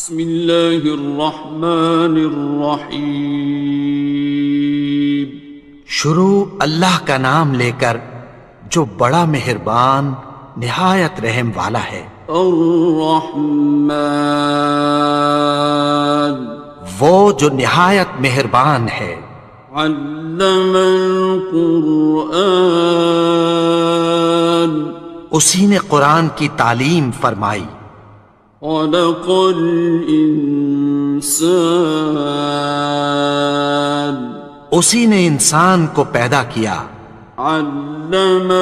بسم اللہ الرحمن الرحیم۔ شروع اللہ کا نام لے کر جو بڑا مہربان نہایت رحم والا ہے۔ الرحمن، وہ جو نہایت مہربان ہے۔ علم القرآن، اسی نے قرآن کی تعلیم فرمائی۔ خلق الانسان، اسی نے انسان کو پیدا کیا۔ علمہ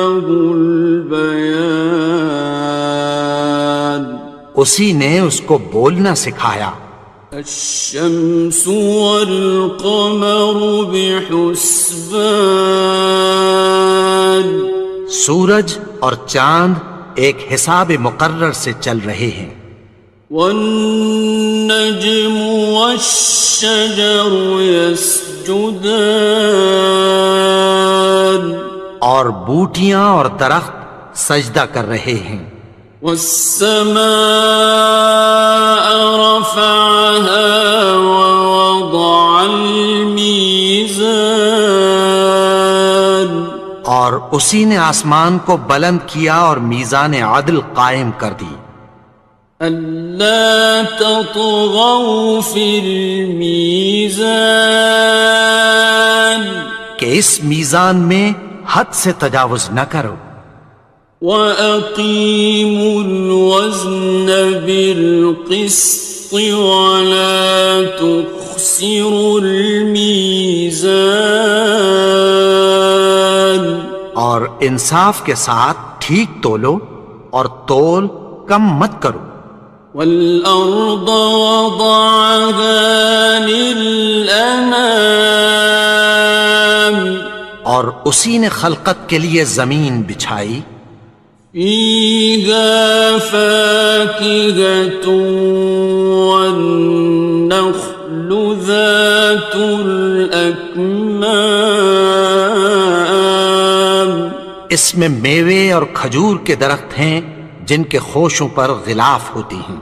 البیان، اسی نے اس کو بولنا سکھایا۔ الشمس والقمر بحسبان، سورج اور چاند ایک حساب مقرر سے چل رہے ہیں۔ والنجم والشجر يسجدان، اور بوٹیاں اور درخت سجدہ کر رہے ہیں۔ والسماء رفعها ووضع الميزان، اور اسی نے آسمان کو بلند کیا اور میزان عدل قائم کر دی۔ ألا تطغوا في الميزان، کہ اس میزان میں حد سے تجاوز نہ کرو۔ وَأَقِيمُوا الْوَزْنَ بِالْقِسْطِ وَلَا تُخْسِرُوا الْمِيزَانَ، اور انصاف کے ساتھ ٹھیک تولو اور تول کم مت کرو۔ وَالْأَرْضَ وَضَعَهَا لِلْأَنَامِ، اور اسی نے خلقت کے لیے زمین بچھائی۔ فِيهَا فَاكِهَةٌ وَالنَّخْلُ ذَاتُ الْأَكْمَامِ، اس میں میوے اور کھجور کے درخت ہیں جن کے خوشوں پر غلاف ہوتی ہیں۔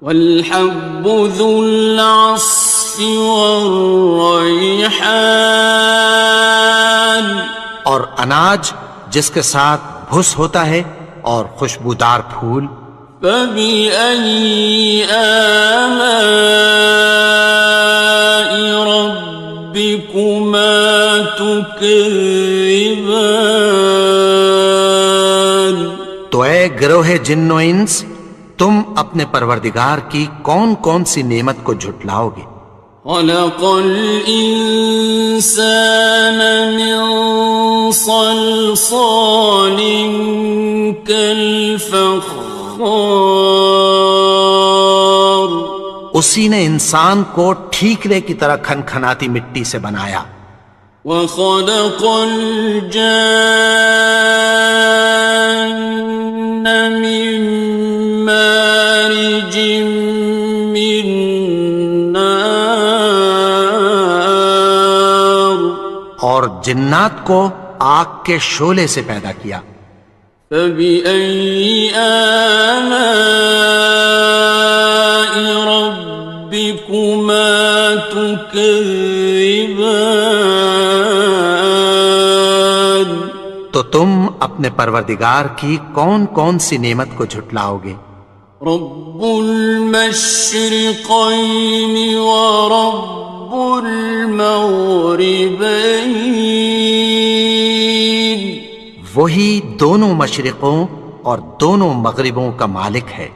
وَالْحَبُّ ذُو الْعَصْفِ وَالرَّيْحَانِ، اور اناج جس کے ساتھ بھس ہوتا ہے اور خوشبودار پھول۔ فَبِأَيِّ آلَاءِ رَبِّكُمَا تُكَذِّبَانِ، تو اے گروہ جن و انس، تم اپنے پروردگار کی کون کون سی نعمت کو جھٹلاؤ گے؟ خَلَقَ الْإِنسَانَ مِنْ صَلْصَالٍ كَالْفَخَّارِ، اسی نے انسان کو ٹھیکرے کی طرح کھنکھناتی مٹی سے بنایا۔ وَخَلَقَ الْجَانَّ مِن مَّارِجٍ مِّن نَّارٍ، اور جنات کو آگ کے شعلے سے پیدا کیا۔ فَبِأَيِّ آلَاءِ رَبِّكُمَا تُكَذِّبَانِ، تو تم اپنے پروردگار کی کون کون سی نعمت کو جھٹلاؤ گے؟ رب المشرقین ورب المغربین، وہی دونوں مشرقوں اور دونوں مغربوں کا مالک ہے۔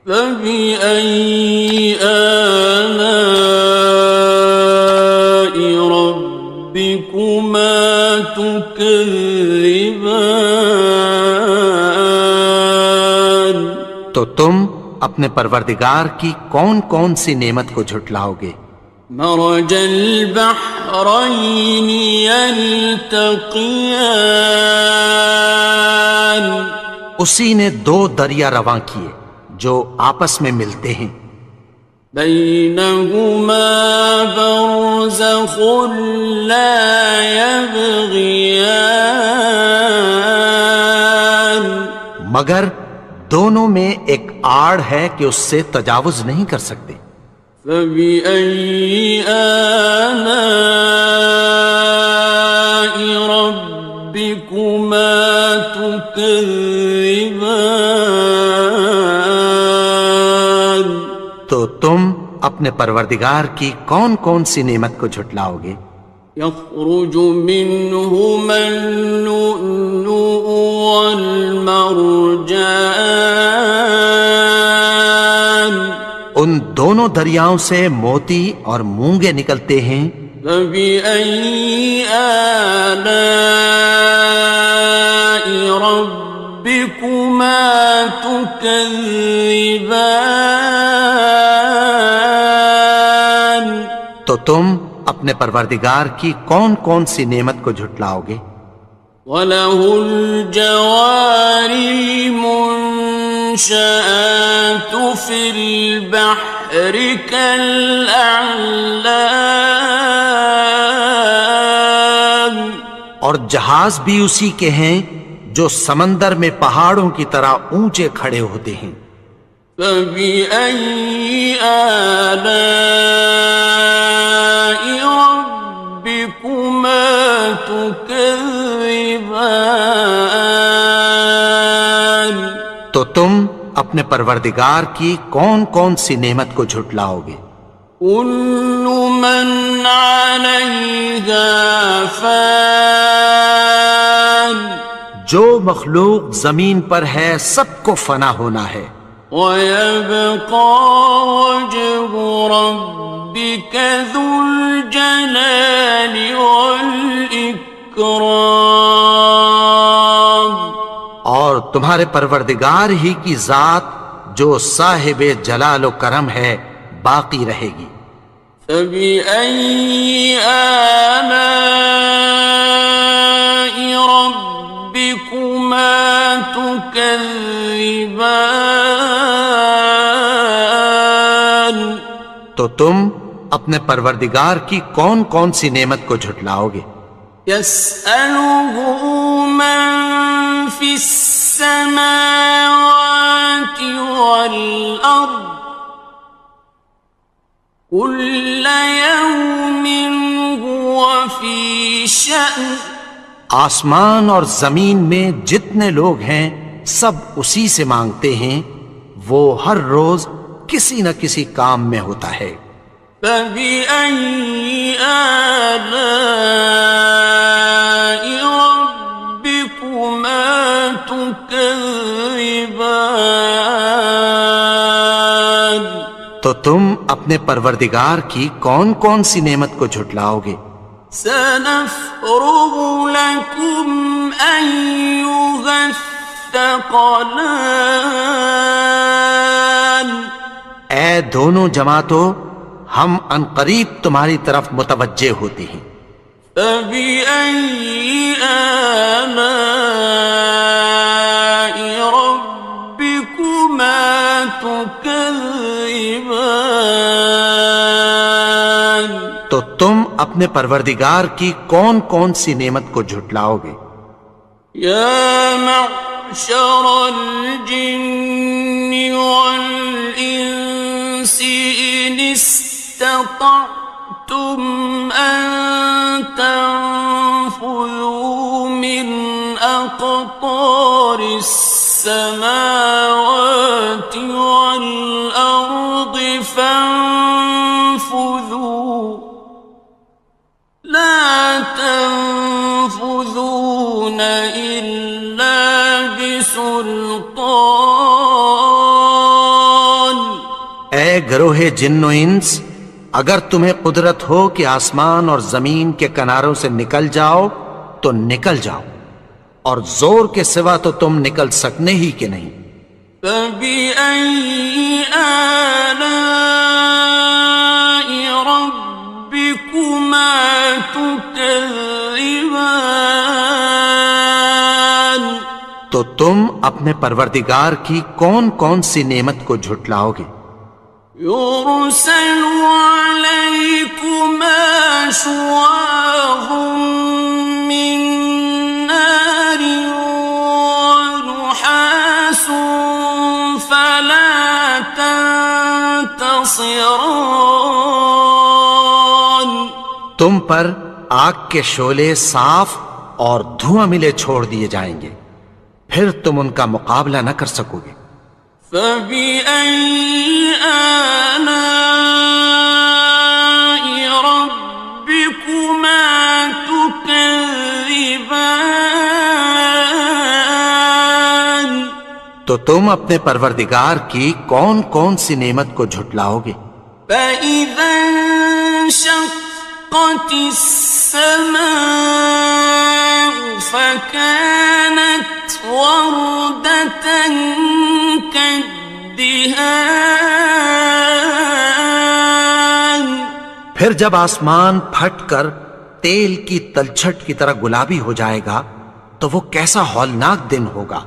فَبِأَيِّ آلَاءِ رَبِّكُمَا تُكَذِّبَانِ، تو تم اپنے پروردگار کی کون کون سی نعمت کو جھٹلاؤ گے؟ مرج البحرین یلتقیان، اسی نے دو دریا رواں کیے جو آپس میں ملتے ہیں۔ بینہما برزخ لا یبغیان، مگر دونوں میں ایک آڑ ہے کہ اس سے تجاوز نہیں کر سکتے۔ فبأي آلاء ربكما تكذبان؟ تو تم اپنے پروردگار کی کون کون سی نعمت کو جھٹلاؤ گے؟ يخرج منهما اللؤلؤ والمرجان، ان دونوں دریاؤں سے موتی اور مونگے نکلتے ہیں۔ فبأي آلاء ربكما تكذبان؟ تو تم اپنے پروردگار کی کون کون سی نعمت کو جھٹلاؤ گے؟ وَلَهُ الْجَوَارِ الْمُنشَآتُ فِي الْبَحْرِ كَالْأَعْلَامِ، اور جہاز بھی اسی کے ہیں جو سمندر میں پہاڑوں کی طرح اونچے کھڑے ہوتے ہیں۔ فَبِأَيِّ آلَاءِ رَبِّكُمَا تُكَذِّبَانِ؟ تو تم اپنے پروردگار کی کون کون سی نعمت کو جھٹلاؤ گے؟ كُلُّ مَنْ عَلَيْهَا فَانٍ، جو مخلوق زمین پر ہے سب کو فنا ہونا ہے۔ وَيَبْقَى وَجْهُ رَبِّكَ ذُو الْجَلَالِ وَالْإِكْرَامِ، اور تمہارے پروردگار ہی کی ذات جو صاحب جلال و کرم ہے باقی رہے گی۔ فَبِأَيِّ آلَاءِ رَبِّكُمَا تُكَذِّبَانِ؟ تو تم اپنے پروردگار کی کون کون سی نعمت کو جھٹلاؤ گے؟ يَسْأَلُهُ مَن فِي السَّمَاوَاتِ وَالْأَرْضِ كُلَّ يَوْمٍ هُوَ فِي شَأْنٍ، آسمان اور زمین میں جتنے لوگ ہیں سب اسی سے مانگتے ہیں، وہ ہر روز کسی نہ کسی کام میں ہوتا ہے۔ فَبِأَيِّ آلَاءِ رَبِّكُمَا تُكَذِّبَانِ؟ تو تم اپنے پروردگار کی کون کون سی نعمت کو جھٹلاؤ گے؟ سَنَفْرُغُ لَكُمْ أَيُّهَ الثَّقَلَانِ، اے دونوں جماعتوں، ہم عنقریب تمہاری طرف متوجہ ہوتے ہیں۔ فَبِأَيِّ آلَاءِ رَبِّكُمَا تُكَذِّبَانِ؟ تو تم اپنے پروردگار کی کون کون سی نعمت کو جھٹلاؤ گے؟ يَا مَعْشَرَ الْجِنِّ وَالْإِنسِ إِنِ اسْتَطَعْتُمْ أَن تَنفُذُوا مِنْ أَقْطَارِ السَّمَاوَاتِ وَالْأَرْضِ فَانفُذُوا لَا تَنفُذُونَ إِلَّا بِسُلْطَانٍ۔ اے گروہ جن و انس، اگر تمہیں قدرت ہو کہ آسمان اور زمین کے کناروں سے نکل جاؤ تو نکل جاؤ، اور زور کے سوا تو تم نکل سکنے ہی کہ نہیں۔ فَبِأَيِّ آلَاءِ رَبِّكُمَا تُكَذِّبَانِ؟ تو تم اپنے پروردگار کی کون کون سی نعمت کو جھٹلاؤ گے؟ يُرْسَلُ عَلَيْكُمَا شُوَاظٌ مِّن نَّارٍ وَنُحَاسٌ فَلَا ينتصران. تم پر آگ کے شعلے صاف اور دھواں ملے چھوڑ دیے جائیں گے، پھر تم ان کا مقابلہ نہ کر سکو گے۔ فبأي آلاء ربكما تكذبان. تو تم اپنے پروردگار کی کون کون سی نعمت کو جھٹلاؤ گے؟ فإذا انشقت السماء فكانت وردة كالدهان. پھر جب آسمان پھٹ کر تیل کی تلچھٹ کی طرح گلابی ہو جائے گا تو وہ کیسا ہولناک دن ہوگا۔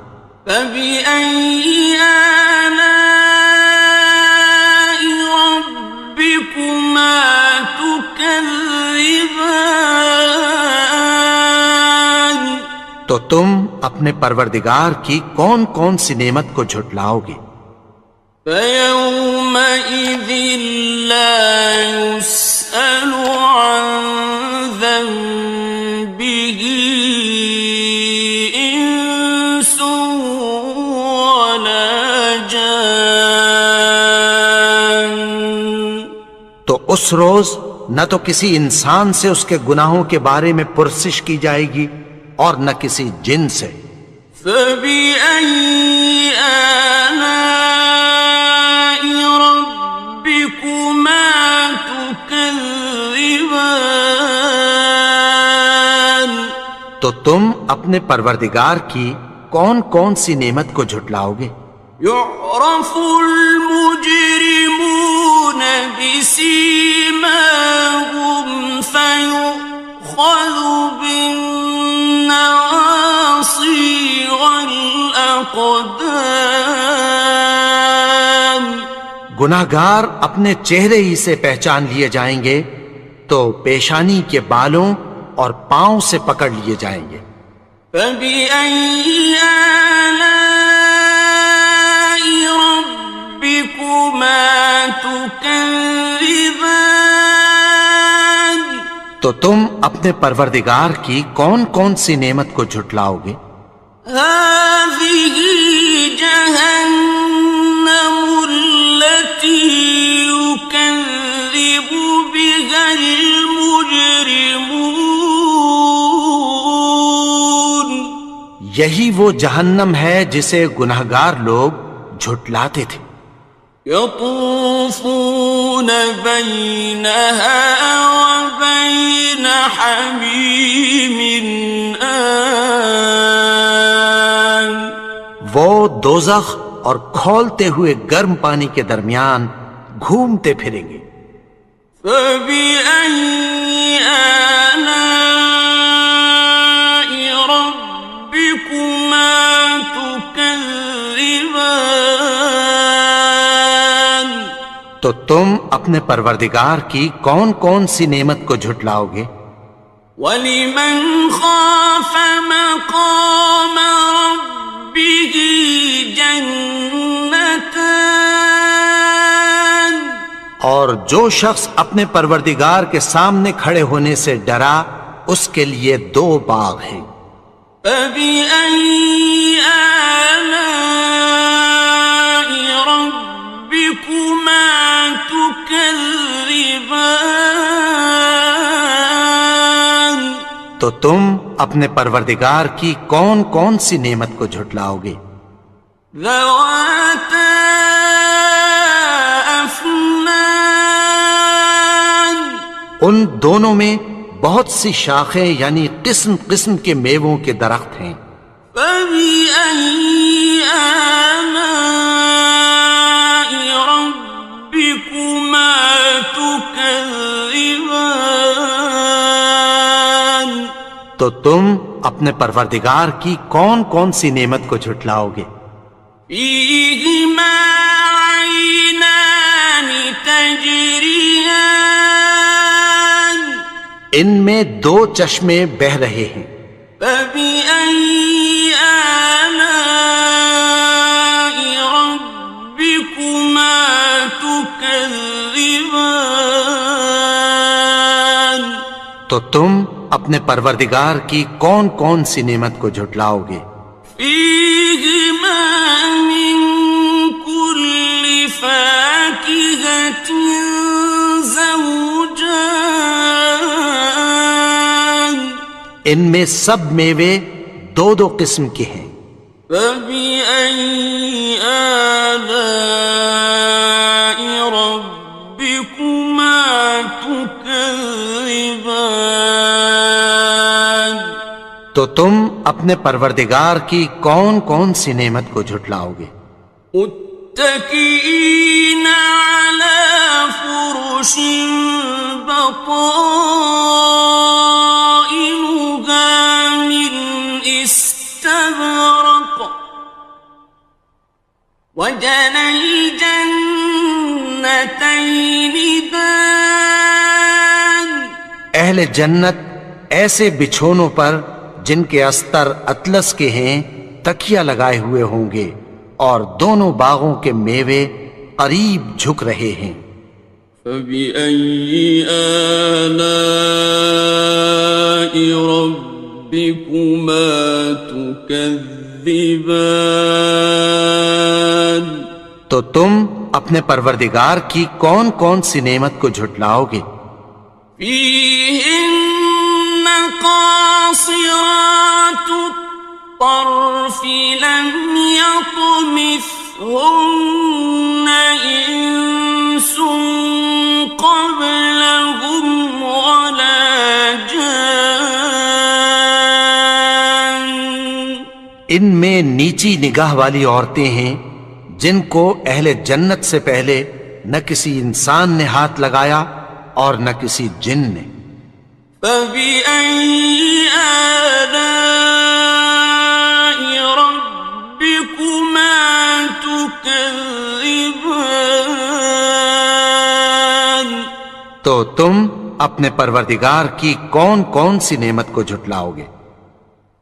فبأي آلاء ربكما تكذبان. تو تم اپنے پروردگار کی کون کون سی نعمت کو جھٹلاؤ گے؟ فيومئذ لا يسأل عن ذنبه إنس ولا جان. تو اس روز نہ تو کسی انسان سے اس کے گناہوں کے بارے میں پرسش کی جائے گی اور نہ کسی جن سے۔ فبأي آلاء ربكما تكذبان. تو تم اپنے پروردگار کی کون کون سی نعمت کو جھٹلاؤ گے؟ يعرف المجرمون بسيماهم فيؤخذ بالنواصي والأقدام. گناہگار اپنے چہرے ہی سے پہچان لیے جائیں گے تو پیشانی کے بالوں اور پاؤں سے پکڑ لیے جائیں گے۔ فبأي آلاء ربكما تكذبان. تو تم اپنے پروردگار کی کون کون سی نعمت کو جھٹلاؤ گے؟ هذه جهنم التي يكذب بها المجرمون. یہی وہ جہنم ہے جسے گناہگار لوگ جھٹلاتے تھے۔ يطوفون بينها وبين حميم آن. وہ دوزخ اور کھولتے ہوئے گرم پانی کے درمیان گھومتے پھریں گے۔ فبأي آلاء ربكما تكذبان. تو تم اپنے پروردگار کی کون کون سی نعمت کو جھٹلاؤ گے؟ وَلِمَنْ خَافَ مَقَامَ رَبِّهِ جَنَّتَانِ. اور جو شخص اپنے پروردگار کے سامنے کھڑے ہونے سے ڈرا اس کے لیے دو باغ ہیں۔ فَبِأَيِّ آلَاءِ رَبِّكُمَا تُكَذِّبَانِ. تو تم اپنے پروردگار کی کون کون سی نعمت کو جھٹلاؤ گے؟ ذَوَاتَا أَفْنَانٍ. ان دونوں میں بہت سی شاخیں یعنی قسم قسم کے میووں کے درخت ہیں۔ فَبِأَيِّ آلَاءِ رَبِّكُمَا تُكَذِّبَانِ. تو تم اپنے پروردگار کی کون کون سی نعمت کو جھٹلاؤ گے؟ فِيهِمَا عَيْنَانِ تَجْرِيَانِ. ان میں دو چشمے بہہ رہے ہیں۔ فَبِأَيِّ آلَاءِ رَبِّكُمَا تُكَذِّبَانِ. تو تم اپنے پروردگار کی کون کون سی نعمت کو جھٹلاؤ گے؟ فیہما من کل فاکہۃ زوجان، ان میں سب میوے دو دو قسم کے ہیں۔ فبأي آلاء ربكما تكذبان، تو تم اپنے پروردگار کی کون کون سی نعمت کو جھٹلاؤ گے؟ متكئين على فرش بطائنها من استبرق، وجنى الجنتين دان، اہل جنت ایسے بچھونوں پر جن کے استر اطلس کے ہیں تکیہ لگائے ہوئے ہوں گے، اور دونوں باغوں کے میوے قریب جھک رہے ہیں۔ فبأي آلاء ربكما تكذبان، تو تم اپنے پروردگار کی کون کون سی نعمت کو جھٹلاؤ گے؟ فيهن قاصرات الطرف لم يطمثهن إنس قبلهم ولا جان، ان میں نیچی نگاہ والی عورتیں ہیں جن کو اہل جنت سے پہلے نہ کسی انسان نے ہاتھ لگایا اور نہ کسی جن نے۔ فبأي آلاء ربكما تكذبان، تو تم اپنے پروردگار کی کون کون سی نعمت کو جھٹلاؤ گے؟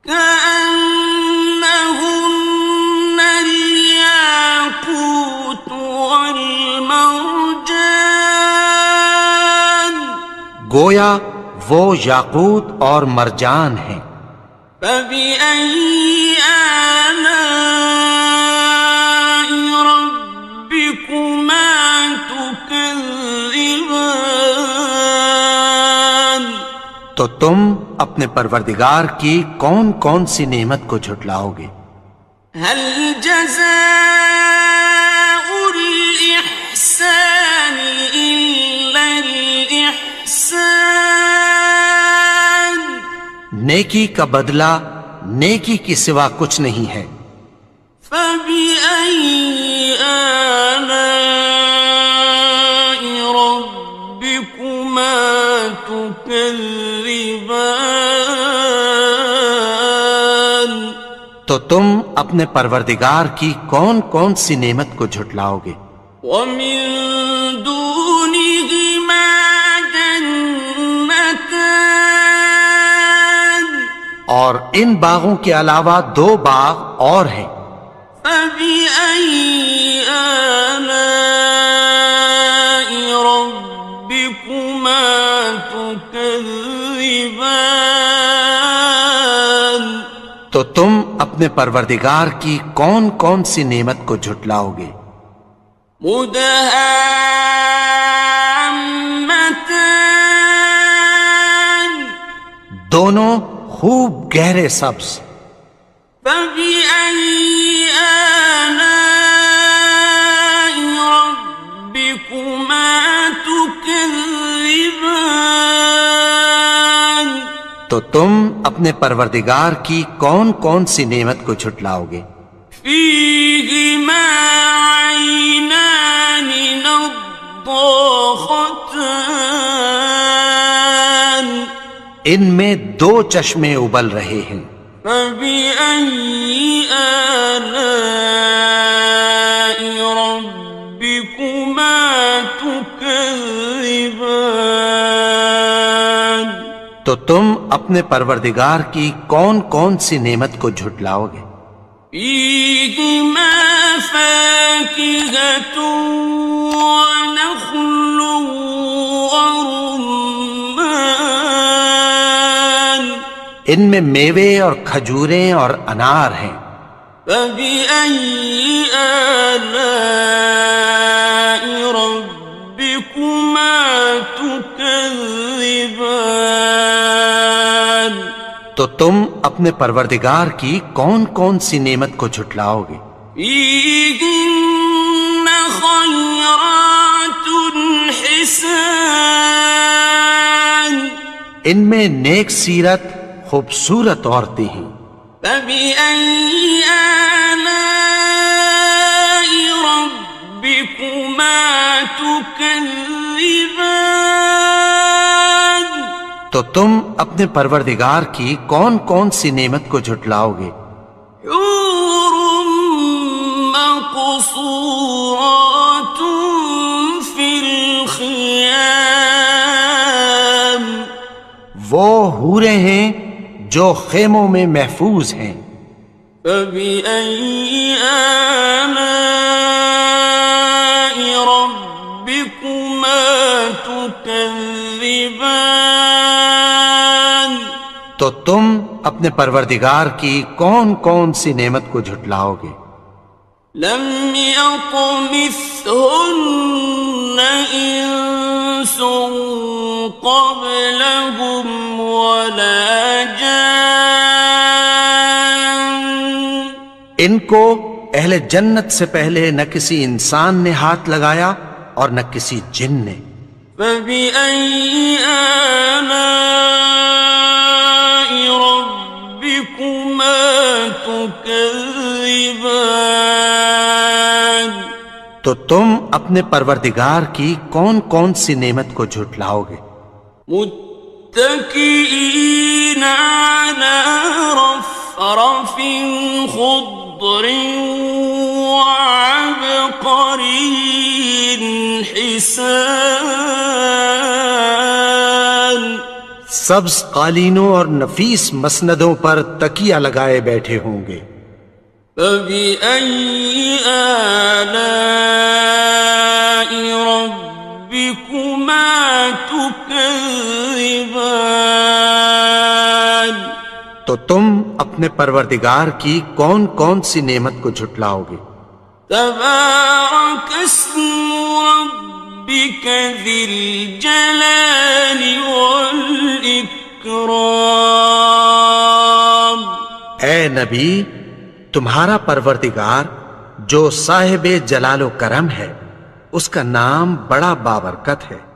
كأنهن الياقوت والمرجان، گویا وہ یاقوت اور مرجان ہیں۔ فبأي آلاء ربكما تكذبان، تو تم اپنے پروردگار کی کون کون سی نعمت کو جھٹلاؤ گے؟ هل جزاء الإحسان إلا الإحسان، نیکی کا بدلہ نیکی کی سوا کچھ نہیں ہے۔ فبأي آلاء ربكما تكذبان، تو تم اپنے پروردگار کی کون کون سی نعمت کو جھٹلاؤ گے؟ ومن دونهما جنتان، اور ان باغوں کے علاوہ دو باغ اور ہیں۔ فبأي آلاء ربكما تكذبان، تو تم اپنے پروردگار کی کون کون سی نعمت کو جھٹلاؤ گے؟ مدهامتان، دونوں خوب گہرے سبز۔ فبأي آلاء ربكما تكذبان، تو تم اپنے پروردگار کی کون کون سی نعمت کو جھٹلاؤ گے؟ فيهما عينان نضاختان، ان میں دو چشمے ابل رہے ہیں۔ فبأي آلاء ربكما تكذبان، تو تم اپنے پروردگار کی کون کون سی نعمت کو جھٹلاؤ گے؟ فيهما فاكهة ونخل ورمان، ان میں میوے اور کھجوریں اور انار ہیں۔ فبأي آلاء ربكما تكذبان؟ تو تم اپنے پروردگار کی کون کون سی نعمت کو جھٹلاؤ گے؟ فيهن خيرات حسان، ان میں نیک سیرت خوبصورت عورتیں ہیں۔ فبأي آلاء ربكما تكذبان؟ تو تم اپنے پروردگار کی کون کون سی نعمت کو جھٹلاؤ گے؟ حور مقصورات في الخيام، وہ حوریں ہیں جو خیموں میں محفوظ ہیں۔ فبأي آلاء ربكما تكذبان؟ تو تم اپنے پروردگار کی کون کون سی نعمت کو جھٹلاؤ گے؟ لم يطمثهن إنس قبلهم ولا جان، ان کو اہل جنت سے پہلے نہ کسی انسان نے ہاتھ لگایا اور نہ کسی جن نے۔ فبأي آلاء ربكما تكذبان؟ تو تم اپنے پروردگار کی کون کون سی نعمت کو جھٹلاؤ گے؟ متكئين على رفرف خضر وعبقري حسان، سبز قالینوں اور نفیس مسندوں پر تکیہ لگائے بیٹھے ہوں گے۔ فبأي آلاء ربكما تكذبان؟ تو تم اپنے پروردگار کی کون کون سی نعمت کو جھٹلاؤ گے؟ تبارك اسم ربك ذي الجلال والإكرام۔ اے نبی، تمہارا پروردگار جو صاحب جلال و کرم ہے، اس کا نام بڑا بابرکت ہے۔